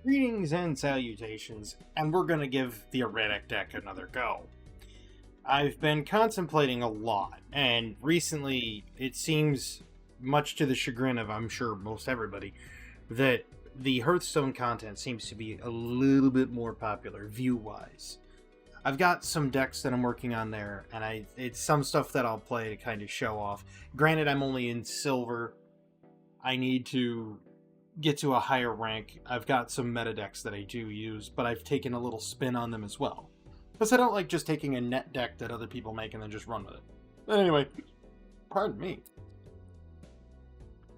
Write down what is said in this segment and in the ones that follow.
Greetings and salutations, and we're gonna give the erratic deck another go. I've been contemplating a lot, and recently it seems, much to the chagrin of I'm sure most everybody, that the Hearthstone content seems to be a little bit more popular view-wise. I've got some decks that I'm working on there, and it's some stuff that I'll play to kind of show off. Granted, I'm only in silver. I need to get to a higher rank. I've got some meta decks that I do use, but I've taken a little spin on them as well. Because I don't like just taking a net deck that other people make and then just run with it. But anyway, pardon me.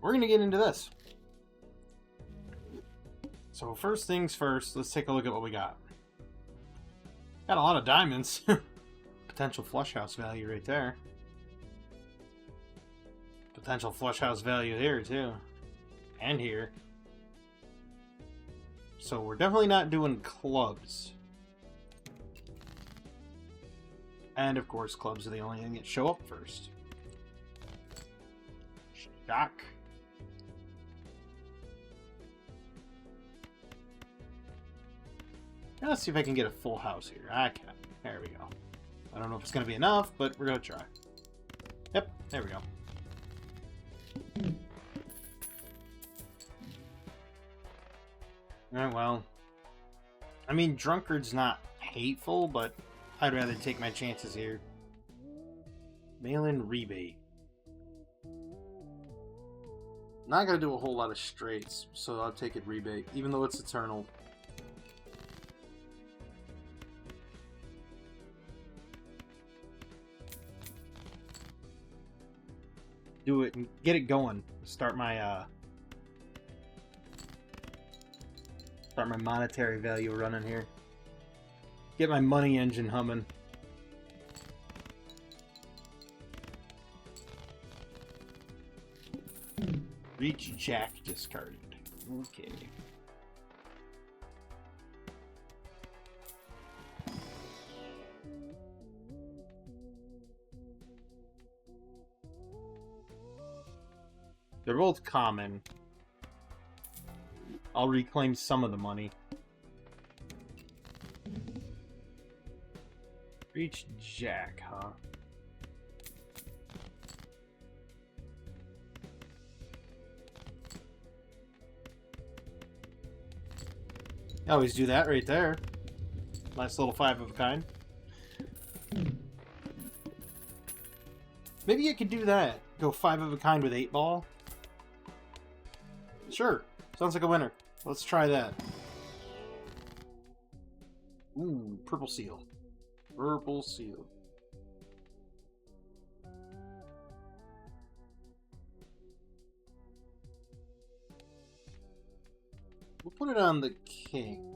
We're going to get into this. So first things first, let's take a look at what we got. Got a lot of diamonds. Potential flush house value right there. Potential flush house value here too. And here. So we're definitely not doing clubs. And of course, clubs are the only thing that show up first. Shock. Now let's see if I can get a full house here. I can. There we go. I don't know if it's going to be enough, but we're going to try. Yep, there we go. Alright, well. I mean, Drunkard's not hateful, but I'd rather take my chances here. Mail-in rebate. Not going to do a whole lot of straights, so I'll take it rebate, even though it's eternal. Do it and get it going. Start my monetary value running here. Get my money engine humming. Reach Jack discarded. Okay. They're both common. I'll reclaim some of the money. Reach Jack, huh? I always do that right there. Nice little 5 of a kind. Maybe I could do that. Go 5 of a kind with 8 ball. Sure. Sounds like a winner. Let's try that. Ooh, purple seal. Purple seal. We'll put it on the king.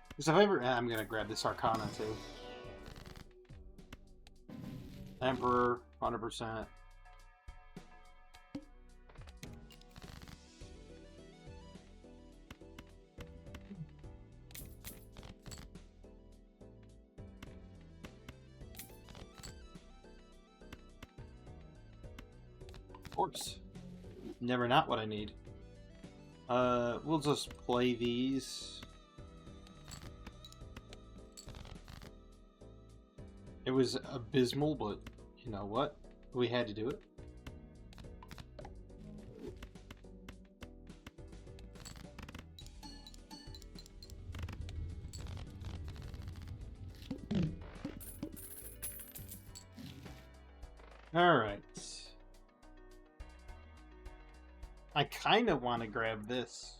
Because if I ever... I'm going to grab this Arcana too. Emperor, 100%. Course. Never not what I need. We'll just play these. It was abysmal, but you know what? We had to do it. All right. I kind of want to grab this.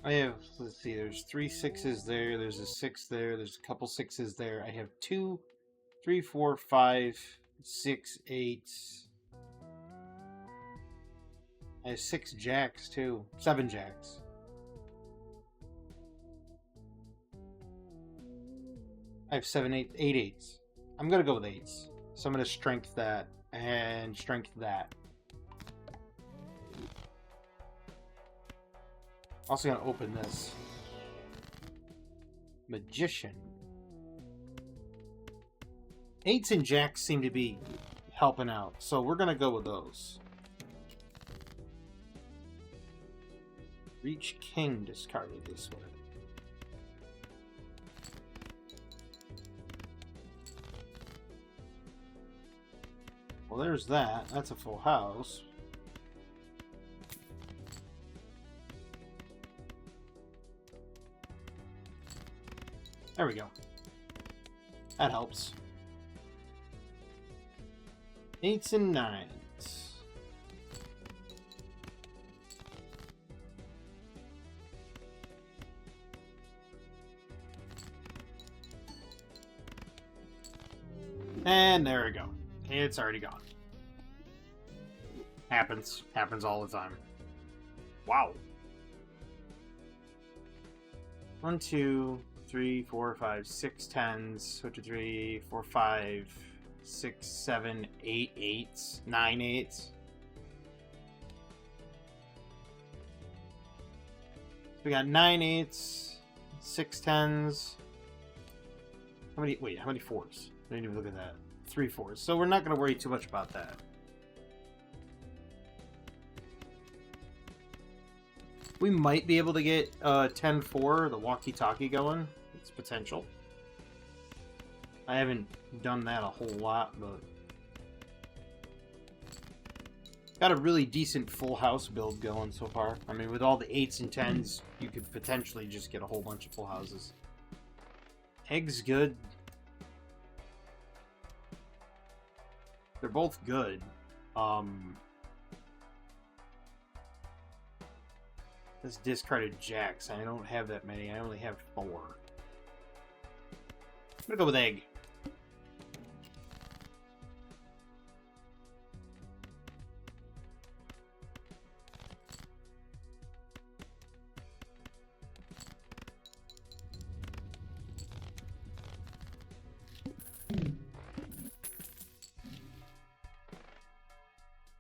I have, let's see, there's 3 6s there, there's a 6 there, there's a couple 6s there. I have 2, 3, 4, 5, 6, 8. I have 6 jacks too. 7 jacks. I have 7, 8, 8 eights. I'm gonna go with 8s. So I'm gonna strength that and strength that. Also gonna open this. Magician. Eights and jacks seem to be helping out, so we're gonna go with those. Reach king discarded this way. Well, there's that. That's a full house. There we go. That helps. Eights and nines. And there we go. It's already gone. Happens. Happens all the time. Wow. 1, 2, 3, 4, 5, 6 tens. 1, 2, 3, 4, 5, 6, 7, 8 eights. 9 eights. We got 9 eights. 6 tens. How many? Wait, how many fours? I didn't even look at that. 3 fours. So we're not going to worry too much about that. We might be able to get 10-4, the walkie-talkie going. It's potential. I haven't done that a whole lot, but... got a really decent full house build going so far. I mean, with all the 8s and 10s, you could potentially just get a whole bunch of full houses. Egg's good. They're both good. This discarded jacks. I don't have that many. I only have 4. I'm gonna go with egg.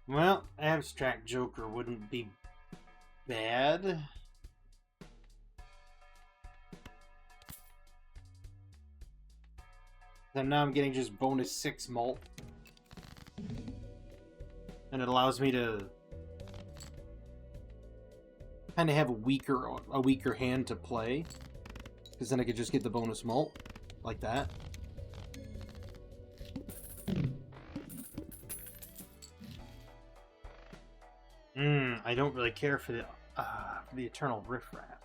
Well, abstract joker wouldn't be bad. And now I'm getting just bonus 6 mult. And it allows me to kind of have a weaker hand to play. Because then I could just get the bonus mult. Like that. I don't really care for the Eternal Riffraff.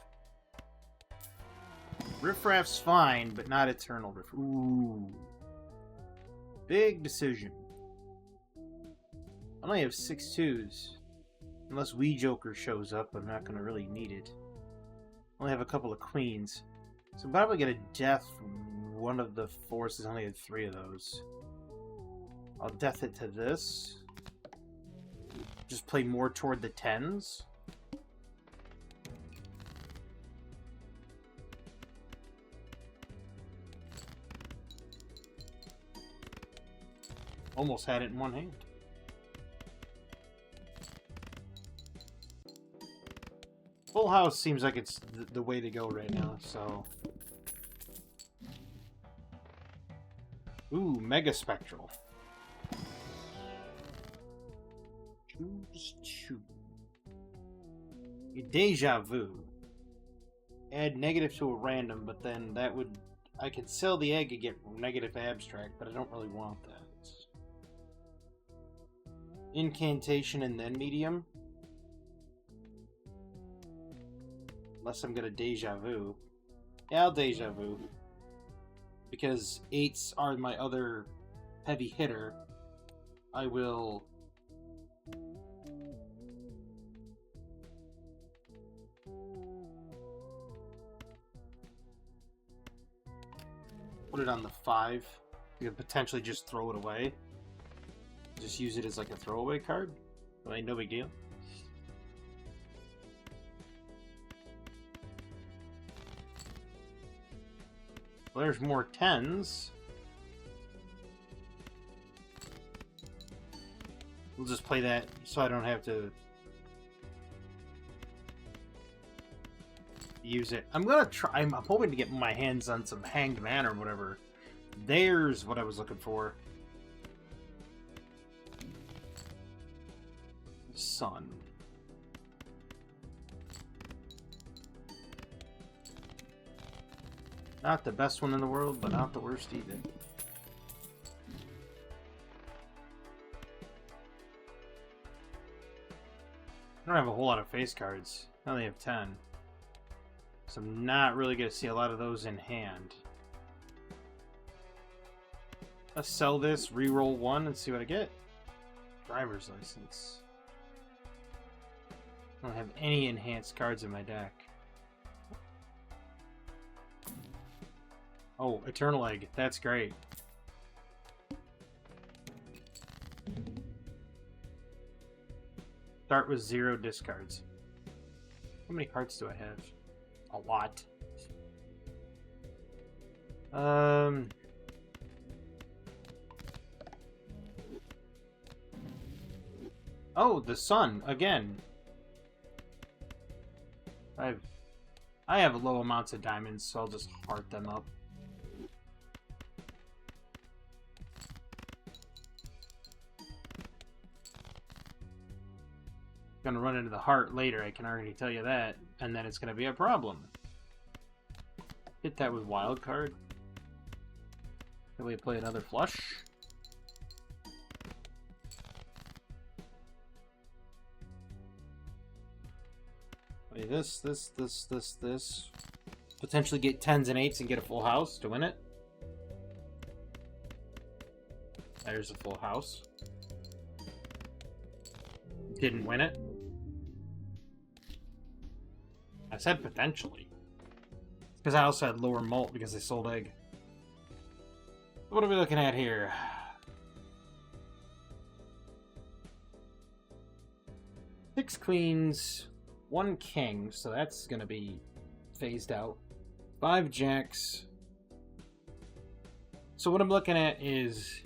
Riffraff's fine, but not Eternal Riffraff. Ooh. Big decision. I only have 6 2s. Unless Wee Joker shows up, I'm not going to really need it. I only have a couple of queens. So I'm probably get a death from one of the forces. I only had 3 of those. I'll death it to this. Just play more toward the 10s. Almost had it in one hand. Full house seems like it's the way to go right now, so... Ooh, Mega Spectral. Choose 2. A Deja Vu. Add negative to a random, but then that would... I could sell the egg and get negative abstract, but I don't really want that. Incantation and then medium. Unless I'm gonna Deja Vu. Yeah, I'll Deja Vu. Because 8s are my other heavy hitter. I will... put it on the 5. You could potentially just throw it away. Just use it as like a throwaway card. I mean, no big deal. Well, there's more 10s. We'll just play that so I don't have to use it. I'm gonna try. I'm hoping to get my hands on some Hanged Man or whatever. There's what I was looking for. Sun. Not the best one in the world, but not the worst either. I don't have a whole lot of face cards. I only have 10. So I'm not really going to see a lot of those in hand. Let's sell this, reroll one, and see what I get. Driver's license. I don't have any enhanced cards in my deck. Oh, Eternal Egg. That's great. Start with 0 discards. How many cards do I have? A lot. Oh, the sun again. I have low amounts of diamonds, so I'll just heart them up. Gonna run into the heart later, I can already tell you that, and then it's gonna be a problem. Hit that with wild card. Can we play another flush? Play this. Potentially get 10s and 8s and get a full house to win it. There's a full house. Didn't win it. I said potentially. Because I also had lower mult because I sold egg. What are we looking at here? Six queens, 1 king, so that's gonna be phased out. 5 jacks. So what I'm looking at is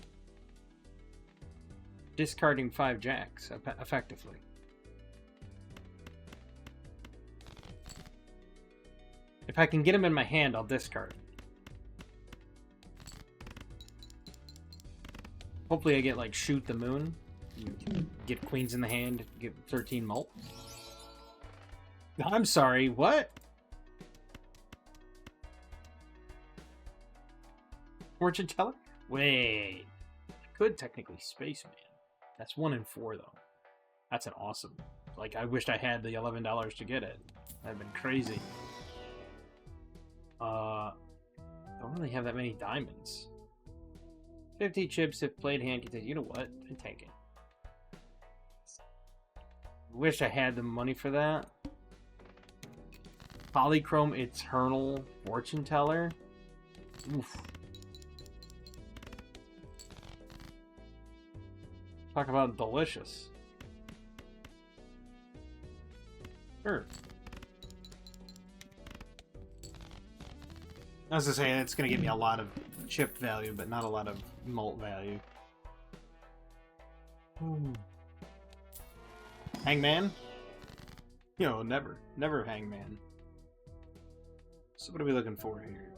discarding 5 jacks, effectively. If I can get them in my hand, I'll discard. Hopefully I get, like, Shoot the Moon. Get queens in the hand, get 13 mult. I'm sorry, what? Fortune Teller? Wait. I could technically Spaceman. That's 1 in 4, though. That's an awesome. Like, I wished I had the $11 to get it. That'd been crazy. Don't really have that many diamonds. 50 chips if played hand can take. You know what? I take it. Wish I had the money for that. Polychrome Eternal Fortune Teller. Oof. Talk about delicious. Sure. I was gonna say, it's gonna give me a lot of chip value, but not a lot of mult value. Hangman? No, never. Never Hangman. So what are we looking for here?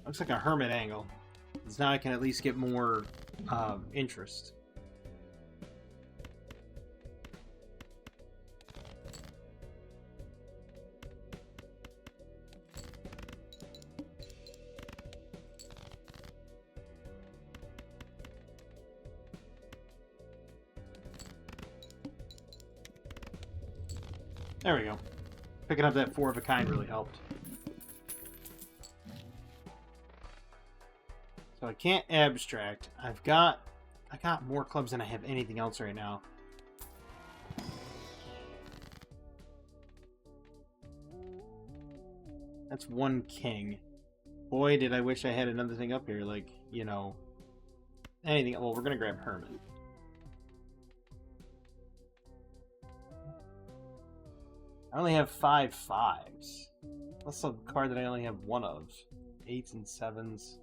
Looks like a Hermit angle. Because now I can at least get more interest. There we go. Picking up that 4 of a kind really helped. So I can't abstract. I got more clubs than I have anything else right now. That's 1 king. Boy, did I wish I had another thing up here, like, you know, anything. Well, we're gonna grab Hermit. I only have 5 5s. That's a card that I only have 1 of. 8s and 7s.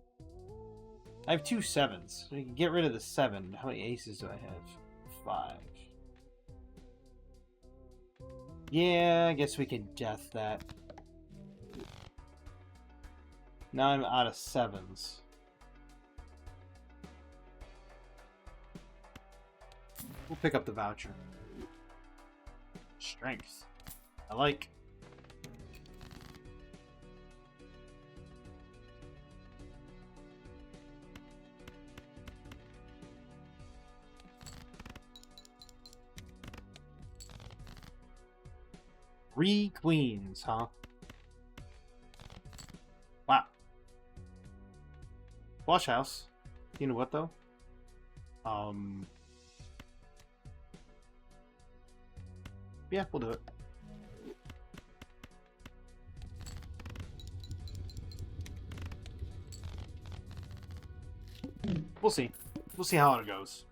I have 2 7s. So you can get rid of the 7. How many aces do I have? 5. Yeah, I guess we could death that. Now I'm out of 7s. We'll pick up the voucher. Strength. I like. Three queens, huh? Wow. Wash house. You know what though? Yeah, we'll do it. We'll see. We'll see how it goes.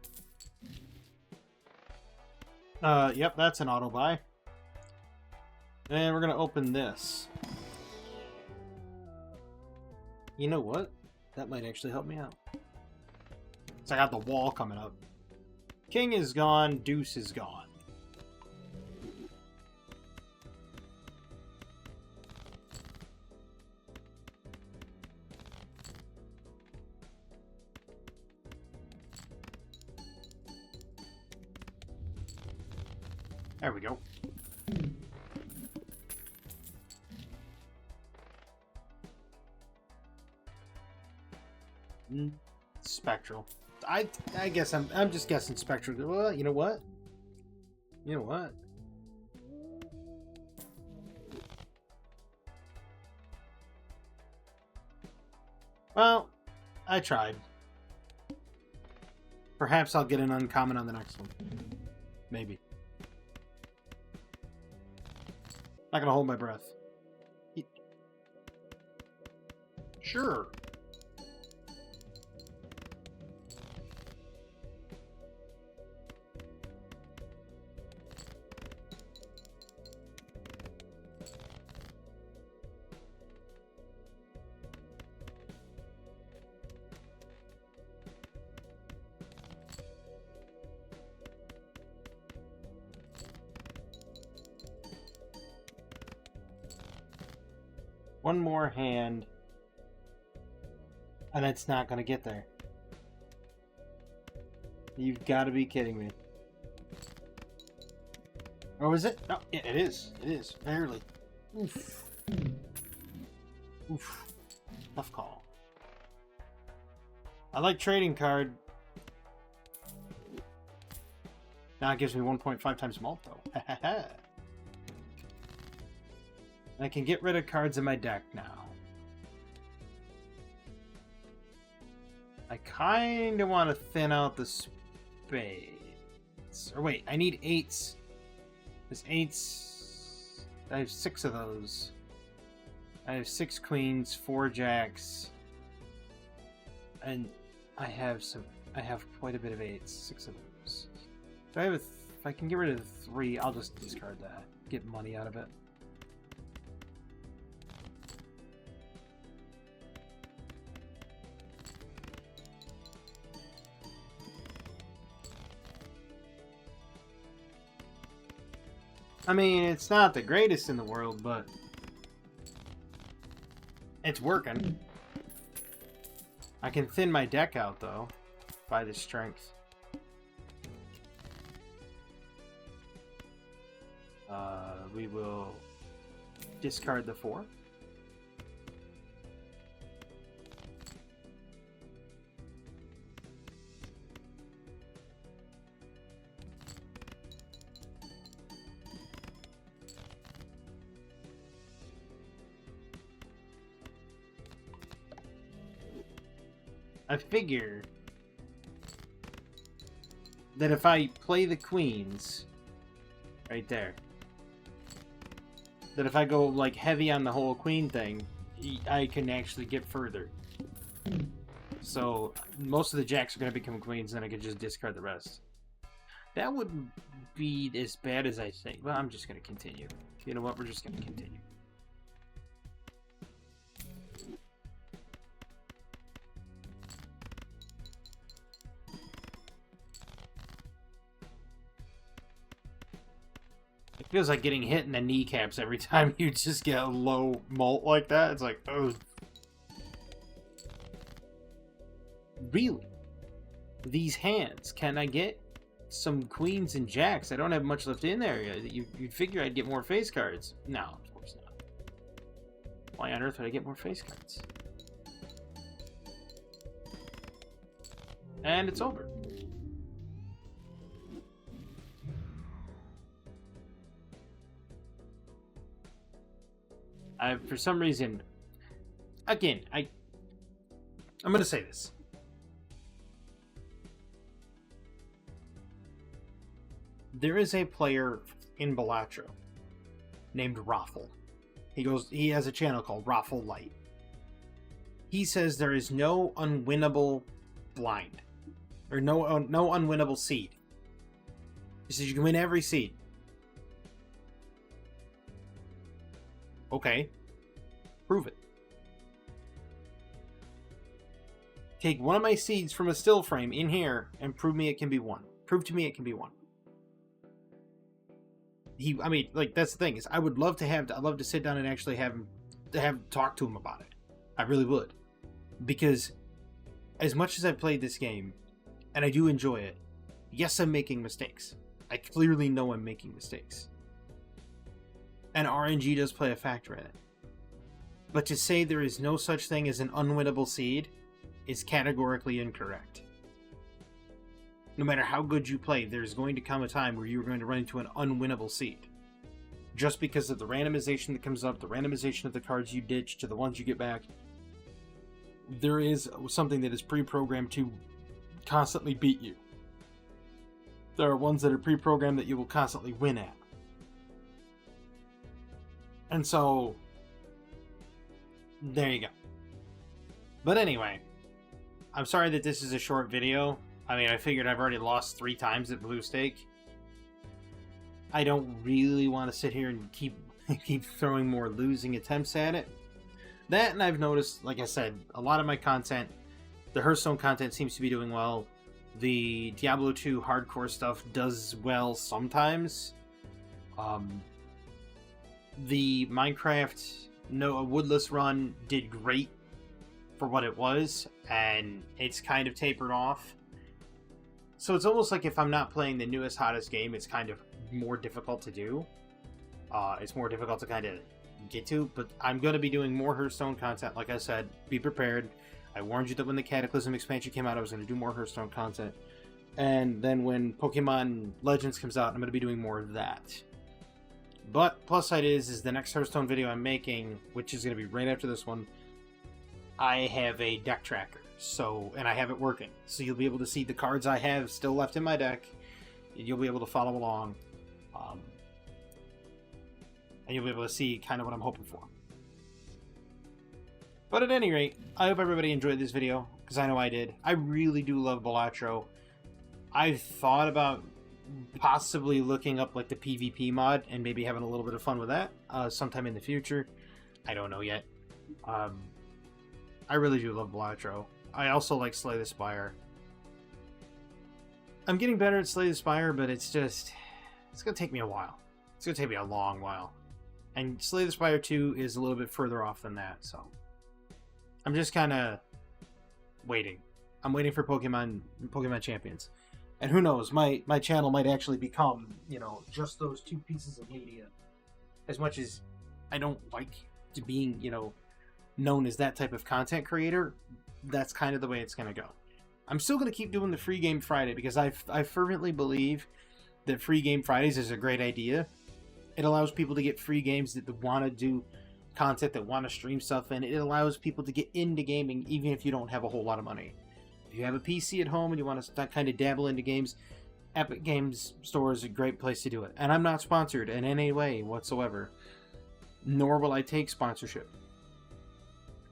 Yep, that's an auto buy. And we're gonna open this. You know what? That might actually help me out. So I got the wall coming up. King is gone, deuce is gone. There we go. Spectral. I guess I'm just guessing spectral. Well, you know what? You know what? Well, I tried. Perhaps I'll get an uncommon on the next one. Maybe. Not gonna hold my breath. Sure. One more hand, and it's not going to get there. You've got to be kidding me. Or is it? No, yeah, it is. It is. Barely. Oof. Oof. Tough call. I like trading card. Now it gives me 1.5 times malt, though. I can get rid of cards in my deck now. I kind of want to thin out the spades. Or wait, I need 8s. There's 8s. I have 6 of those. I have 6 queens, 4 jacks. And I have quite a bit of 8s. 6 of those. So if I can get rid of 3, I'll just discard that. Get money out of it. I mean, it's not the greatest in the world, but it's working. I can thin my deck out, though, by the strength. We will discard the 4. I figure that if I play the queens right there, that if I go like heavy on the whole queen thing, I can actually get further. So most of the jacks are going to become queens, and I can just discard the rest. That wouldn't be as bad as I think. Well, I'm just going to continue. You know what? We're just going to continue. Feels like getting hit in the kneecaps every time you just get a low mult like that. It's like, oh. Really? These hands, can I get some queens and jacks? I don't have much left in there. You'd figure I'd get more face cards. No, of course not. Why on earth would I get more face cards? And it's over. For some reason, again, I'm going to say this. There is a player in Balatro named Raffle. He has a channel called Raffle Light. He says there is no unwinnable blind. Or no unwinnable seed. He says you can win every seed. Okay. Prove it. Take one of my seeds from a still frame in here and prove me it can be won. Prove to me it can be won. I mean, like, that's the thing, is I'd love to sit down and actually talk to him about it. I really would. Because as much as I've played this game, and I do enjoy it, yes, I'm making mistakes. I clearly know I'm making mistakes. And RNG does play a factor in it. But to say there is no such thing as an unwinnable seed is categorically incorrect. No matter how good you play, there's going to come a time where you're going to run into an unwinnable seed. Just because of the randomization that comes up, the randomization of the cards you ditch to the ones you get back, there is something that is pre-programmed to constantly beat you. There are ones that are pre-programmed that you will constantly win at. And so, there you go. But anyway, I'm sorry that this is a short video. I mean, I figured I've already lost 3 times at Blue Stake. I don't really want to sit here and keep throwing more losing attempts at it. That, and I've noticed, like I said, a lot of my content, the Hearthstone content seems to be doing well. The Diablo 2 hardcore stuff does well sometimes. The Minecraft Woodless run did great for what it was, and it's kind of tapered off. So it's almost like if I'm not playing the newest, hottest game, it's kind of more difficult to do. It's more difficult to kind of get to, but I'm going to be doing more Hearthstone content. Like I said, be prepared. I warned you that when the Cataclysm expansion came out, I was going to do more Hearthstone content. And then when Pokemon Legends comes out, I'm going to be doing more of that. But plus side is the next Hearthstone video I'm making, which is going to be right after this one, I have a deck tracker. So, and I have it working. So you'll be able to see the cards I have still left in my deck. You'll be able to follow along. And you'll be able to see kind of what I'm hoping for. But at any rate, I hope everybody enjoyed this video, because I know I did. I really do love Balatro. I've thought about possibly looking up like the PvP mod and maybe having a little bit of fun with that sometime in the future. I don't know yet. I really do love Balatro. I also like Slay the Spire. I'm getting better at Slay the Spire, but it's going to take me a while. It's going to take me a long while. And Slay the Spire 2 is a little bit further off than that, so I'm just kind of waiting. I'm waiting for Pokemon Champions. And who knows, my channel might actually become, just those 2 pieces of media. As much as I don't like to being, known as that type of content creator, that's kind of the way it's going to go. I'm still going to keep doing the Free Game Friday because I fervently believe that Free Game Fridays is a great idea. It allows people to get free games that want to do content, that want to stream stuff, and it allows people to get into gaming even if you don't have a whole lot of money. If you have a PC at home and you want to kind of dabble into games, Epic Games Store is a great place to do it. And I'm not sponsored in any way whatsoever, nor will I take sponsorship.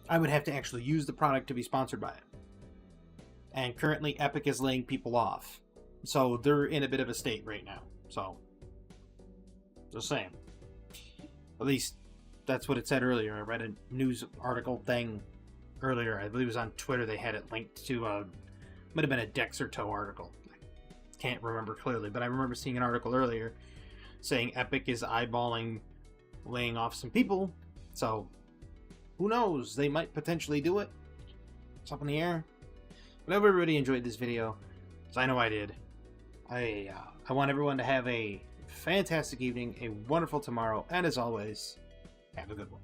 I would have to actually use the product to be sponsored by it. And currently Epic is laying people off. So they're in a bit of a state right now. So, just saying. At least that's what it said earlier. I read a news article thing earlier. I believe it was on Twitter. They had it linked to might have been a Dexerto article. I can't remember clearly, but I remember seeing an article earlier saying Epic is eyeballing laying off some people. So, who knows? They might potentially do it. It's up in the air. But I hope everybody enjoyed this video, because I know I did. I want everyone to have a fantastic evening, a wonderful tomorrow, and as always, have a good one.